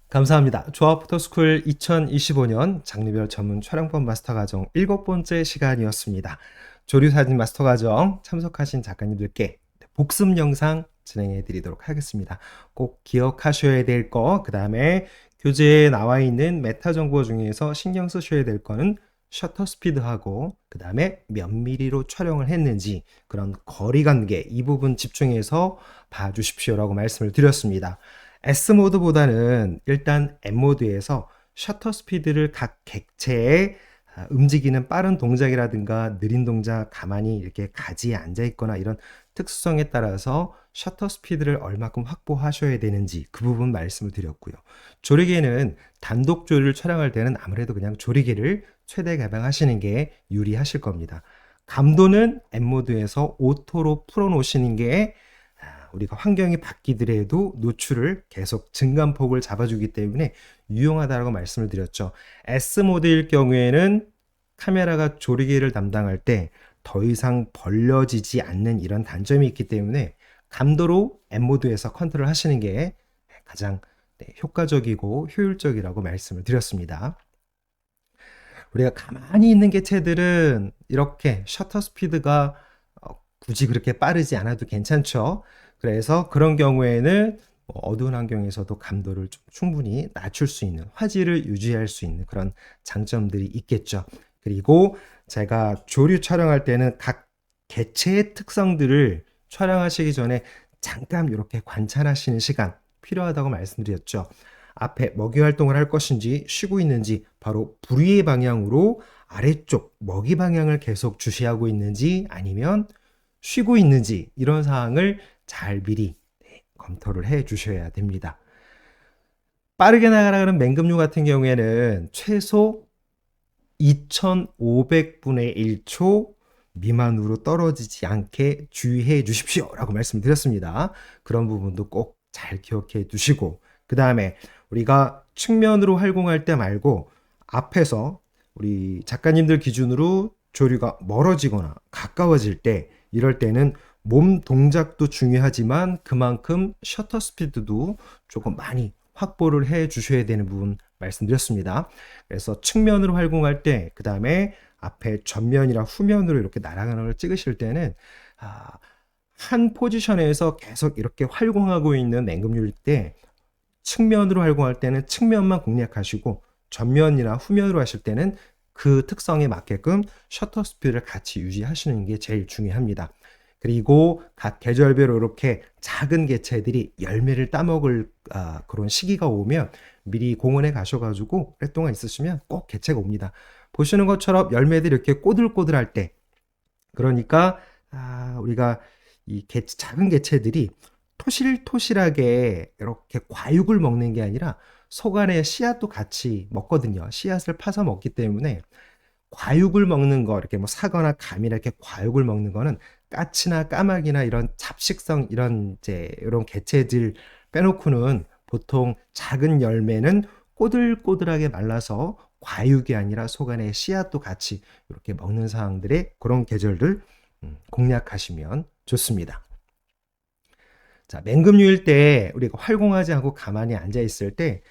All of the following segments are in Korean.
감사합니다. 조합포터스쿨 2025년 장르별 전문 촬영법 마스터 과정 7번째 시간이었습니다. 조류사진 마스터 과정 참석하신 작가님들께 복습 영상 진행해 드리도록 하겠습니다. 꼭 기억하셔야 될 거, 그 다음에 교재에 나와 있는 메타 정보 중에서 신경 쓰셔야 될 거는 셔터 스피드하고 그 다음에 몇 미리로 촬영을 했는지 그런 거리 관계 이 부분 집중해서 봐주십시오라고 말씀을 드렸습니다. S모드보다는 일단 M모드에서 셔터 스피드를 각 객체에 움직이는 빠른 동작이라든가 느린 동작 가만히 이렇게 가지에 앉아 있거나 이런 특수성에 따라서 셔터 스피드를 얼마큼 확보하셔야 되는지 그 부분 말씀을 드렸고요. 조리개는 단독 조리를 촬영할 때는 아무래도 그냥 조리개를 최대 개방하시는 게 유리하실 겁니다. 감도는 M모드에서 오토로 풀어놓으시는 게 우리가 환경이 바뀌더라도 노출을 계속 증감폭을 잡아주기 때문에 유용하다고 말씀을 드렸죠. S모드일 경우에는 카메라가 조리개를 담당할 때 더 이상 벌려지지 않는 이런 단점이 있기 때문에 감도로 M모드에서 컨트롤 하시는 게 가장 효과적이고 효율적이라고 말씀을 드렸습니다. 우리가 가만히 있는 개체들은 이렇게 셔터 스피드가 굳이 그렇게 빠르지 않아도 괜찮죠. 그래서 그런 경우에는 어두운 환경에서도 감도를 좀 충분히 낮출 수 있는, 화질을 유지할 수 있는 그런 장점들이 있겠죠. 그리고 제가 조류 촬영할 때는 각 개체의 특성들을 촬영하시기 전에 잠깐 이렇게 관찰하시는 시간 필요하다고 말씀드렸죠. 앞에 먹이 활동을 할 것인지 쉬고 있는지 바로 부리의 방향으로 아래쪽 먹이 방향을 계속 주시하고 있는지 아니면 쉬고 있는지 이런 사항을 잘 미리 검토를 해 주셔야 됩니다. 빠르게 나가는 맹금류 같은 경우에는 최소 2500분의 1초 미만으로 떨어지지 않게 주의해 주십시오 라고 말씀드렸습니다. 그런 부분도 꼭 잘 기억해 두시고 그 다음에 우리가 측면으로 활공할 때 말고 앞에서 우리 작가님들 기준으로 조류가 멀어지거나 가까워질 때 이럴 때는 몸 동작도 중요하지만 그만큼 셔터 스피드도 조금 많이 확보를 해 주셔야 되는 부분 말씀드렸습니다. 그래서 측면으로 활공할 때, 그 다음에 앞에 전면이랑 후면으로 이렇게 날아가는 걸 찍으실 때는 한 포지션에서 계속 이렇게 활공하고 있는 맹금류일 때 측면으로 활공할 때는 측면만 공략하시고 전면이나 후면으로 하실 때는 그 특성에 맞게끔 셔터 스피드를 같이 유지하시는 게 제일 중요합니다. 그리고 각 계절별로 이렇게 작은 개체들이 열매를 따먹을 그런 시기가 오면 미리 공원에 가셔가지고 오랫동안 있으시면 꼭 개체가 옵니다. 보시는 것처럼 열매들이 이렇게 꼬들꼬들할 때 그러니까 우리가 이 작은 개체들이 토실토실하게 이렇게 과육을 먹는 게 아니라 속 안에 씨앗도 같이 먹거든요. 씨앗을 파서 먹기 때문에 과육을 먹는 거 이렇게 뭐 사과나 감이나 이렇게 과육을 먹는 거는 까치나 까마귀나 이런 잡식성 이런 이런 개체들 빼놓고는 보통 작은 열매는 꼬들꼬들하게 말라서 과육이 아니라 속 안에 씨앗도 같이 이렇게 먹는 상황들의 그런 계절들 공략하시면 좋습니다. 자, 맹금류일 때 우리가 활공하지 않고 가만히 앉아 있을 때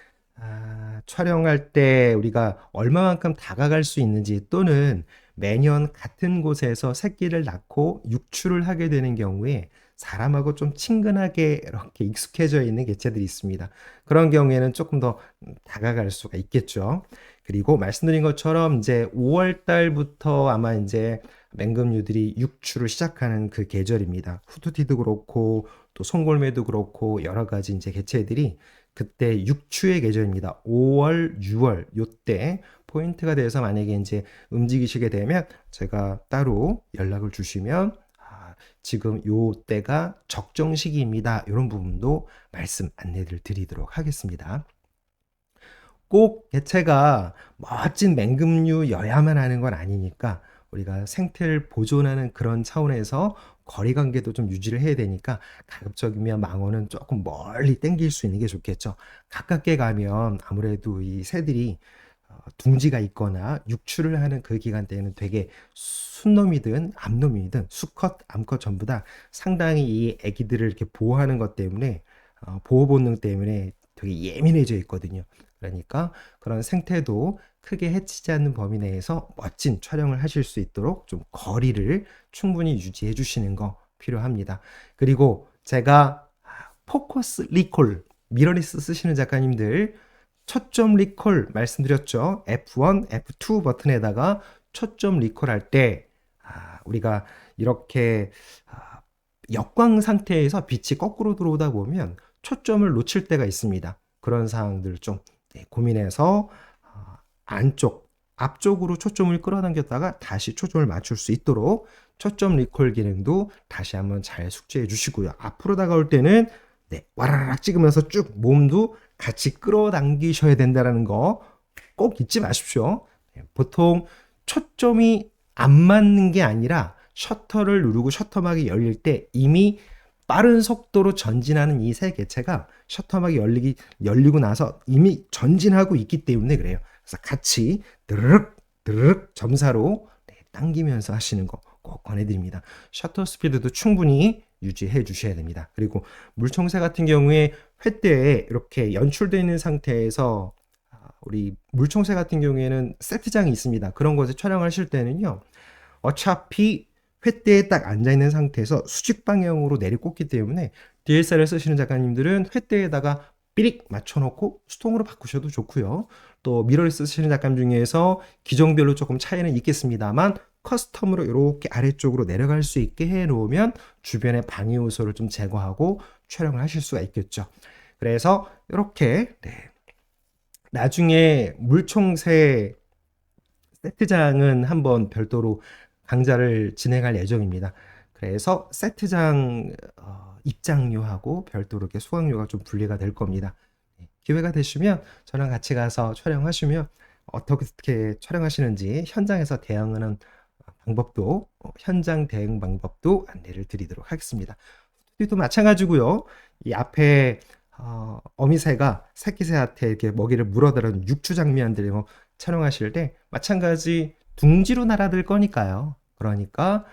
촬영할 때 우리가 얼마만큼 다가갈 수 있는지 또는 매년 같은 곳에서 새끼를 낳고 육출을 하게 되는 경우에 사람하고 좀 친근하게 이렇게 익숙해져 있는 개체들이 있습니다. 그런 경우에는 조금 더 다가갈 수가 있겠죠. 그리고 말씀드린 것처럼 이제 5월 달부터 아마 이제 맹금류들이 육출을 시작하는 그 계절입니다. 후투티도 그렇고 또 송골매도 그렇고 여러 가지 이제 개체들이 그때 육추의 계절입니다. 5월, 6월 요때 포인트가 돼서 만약에 이제 움직이시게 되면 제가 따로 연락을 주시면 지금 요 때가 적정 시기입니다. 이런 부분도 말씀 안내를 드리도록 하겠습니다. 꼭 개체가 멋진 맹금류여야만 하는 건 아니니까 우리가 생태를 보존하는 그런 차원에서 거리 관계도 좀 유지를 해야 되니까 가급적이면 망어는 조금 멀리 땡길 수 있는 게 좋겠죠. 가깝게 가면 아무래도 이 새들이 둥지가 있거나 육출을 하는 그 기간대에는 되게 순놈이든 암놈이든 수컷, 암컷 전부 다 상당히 이 애기들을 이렇게 보호하는 것 때문에 보호 본능 때문에 되게 예민해져 있거든요. 그러니까 그런 생태도 크게 해치지 않는 범위 내에서 멋진 촬영을 하실 수 있도록 좀 거리를 충분히 유지해 주시는 거 필요합니다. 그리고 제가 포커스 리콜, 미러리스 쓰시는 작가님들 초점 리콜 말씀드렸죠. F1, F2 버튼에다가 초점 리콜 할 때 우리가 이렇게 역광 상태에서 빛이 거꾸로 들어오다 보면 초점을 놓칠 때가 있습니다. 그런 사항들 좀 고민해서 안쪽, 앞쪽으로 초점을 끌어당겼다가 다시 초점을 맞출 수 있도록 초점 리콜 기능도 다시 한번 잘 숙지해 주시고요. 앞으로 다가올 때는 와라락 찍으면서 쭉 몸도 같이 끌어당기셔야 된다는 거 꼭 잊지 마십시오. 보통 초점이 안 맞는 게 아니라 셔터를 누르고 셔터막이 열릴 때 이미 빠른 속도로 전진하는 이 세 개체가 셔터막이 열리고 나서 이미 전진하고 있기 때문에 그래요. 그래서 같이 드르륵 드르륵 점사로 당기면서 하시는 거 꼭 권해드립니다. 셔터 스피드도 충분히 유지해 주셔야 됩니다. 그리고 물총새 같은 경우에 횃대에 이렇게 연출되어 있는 상태에서 우리 물총새 같은 경우에는 세트장이 있습니다. 그런 것을 촬영하실 때는요. 어차피 횃대에 딱 앉아있는 상태에서 수직 방향으로 내리꽂기 때문에 DSLR 쓰시는 작가님들은 횃대에다가 삐릭 맞춰놓고 수동으로 바꾸셔도 좋고요. 또 미러를 쓰시는 작가님 중에서 기종별로 조금 차이는 있겠습니다만 커스텀으로 이렇게 아래쪽으로 내려갈 수 있게 해놓으면 주변의 방해 요소를 좀 제거하고 촬영을 하실 수가 있겠죠. 그래서 이렇게 나중에 물총새 세트장은 한번 별도로 강좌를 진행할 예정입니다. 그래서 세트장 입장료하고 별도로 이렇게 수강료가 좀 분리가 될 겁니다. 기회가 되시면 저랑 같이 가서 촬영하시면 어떻게 촬영하시는지 현장에서 대응하는 방법도 현장 대응 방법도 안내를 드리도록 하겠습니다. 또 마찬가지고요. 이 앞에 어미새가 새끼새한테 이렇게 먹이를 물어다라는 육추 장면들 촬영하실 때 마찬가지 둥지로 날아들 거니까요. 그러니까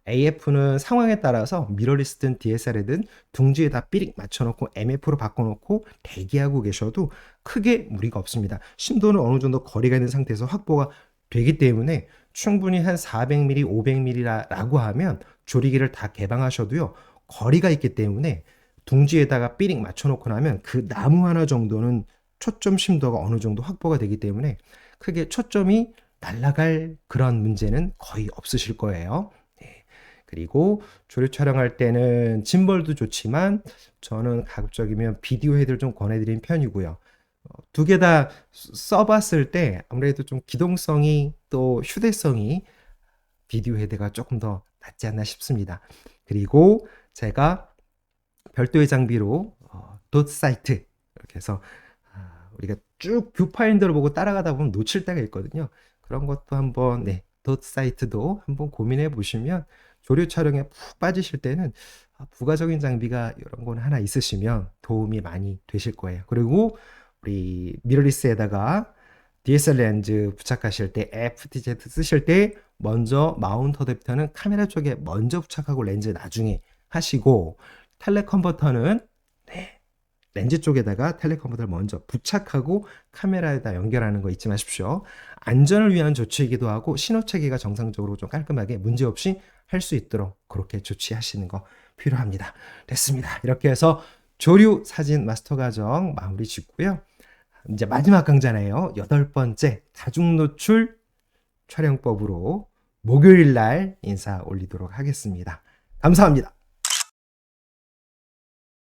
AF는 상황에 따라서 미러리스든 DSLR이든 둥지에다 삐릭 맞춰놓고 MF로 바꿔놓고 대기하고 계셔도 크게 무리가 없습니다. 심도는 어느 정도 거리가 있는 상태에서 확보가 되기 때문에 충분히 한 400mm, 500mm라고 하면 조리기를 다 개방하셔도요. 거리가 있기 때문에 둥지에다가 삐릭 맞춰놓고 나면 그 나무 하나 정도는 초점 심도가 어느 정도 확보가 되기 때문에 크게 초점이 날아갈 그런 문제는 거의 없으실 거예요. 그리고 조류 촬영할 때는 짐벌도 좋지만 저는 가급적이면 비디오 헤드를 좀 권해드리는 편이고요. 두 개 다 써봤을 때 아무래도 좀 기동성이 또 휴대성이 비디오 헤드가 조금 더 낫지 않나 싶습니다. 그리고 제가 별도의 장비로 돗 사이트 이렇게 해서 우리가 쭉 뷰파인더를 보고 따라가다 보면 놓칠 때가 있거든요. 그런 것도 한번 돗 사이트도 한번 고민해 보시면 조류 촬영에 푹 빠지실 때는 부가적인 장비가 이런 건 하나 있으시면 도움이 많이 되실 거예요. 그리고 우리 미러리스에다가 DSLR 렌즈 부착하실 때 FTZ 쓰실 때 먼저 마운트 어댑터는 카메라 쪽에 먼저 부착하고 렌즈 나중에 하시고 텔레컨버터는 렌즈 쪽에다가 텔레컨버터를 먼저 부착하고 카메라에다 연결하는 거 잊지 마십시오. 안전을 위한 조치이기도 하고 신호 체계가 정상적으로 좀 깔끔하게 문제없이 할 수 있도록 그렇게 조치하시는 거 필요합니다. 됐습니다. 이렇게 해서 조류 사진 마스터 과정 마무리 짓고요. 이제 마지막 강좌네요. 8번째 다중노출 촬영법으로 목요일 날 인사 올리도록 하겠습니다. 감사합니다.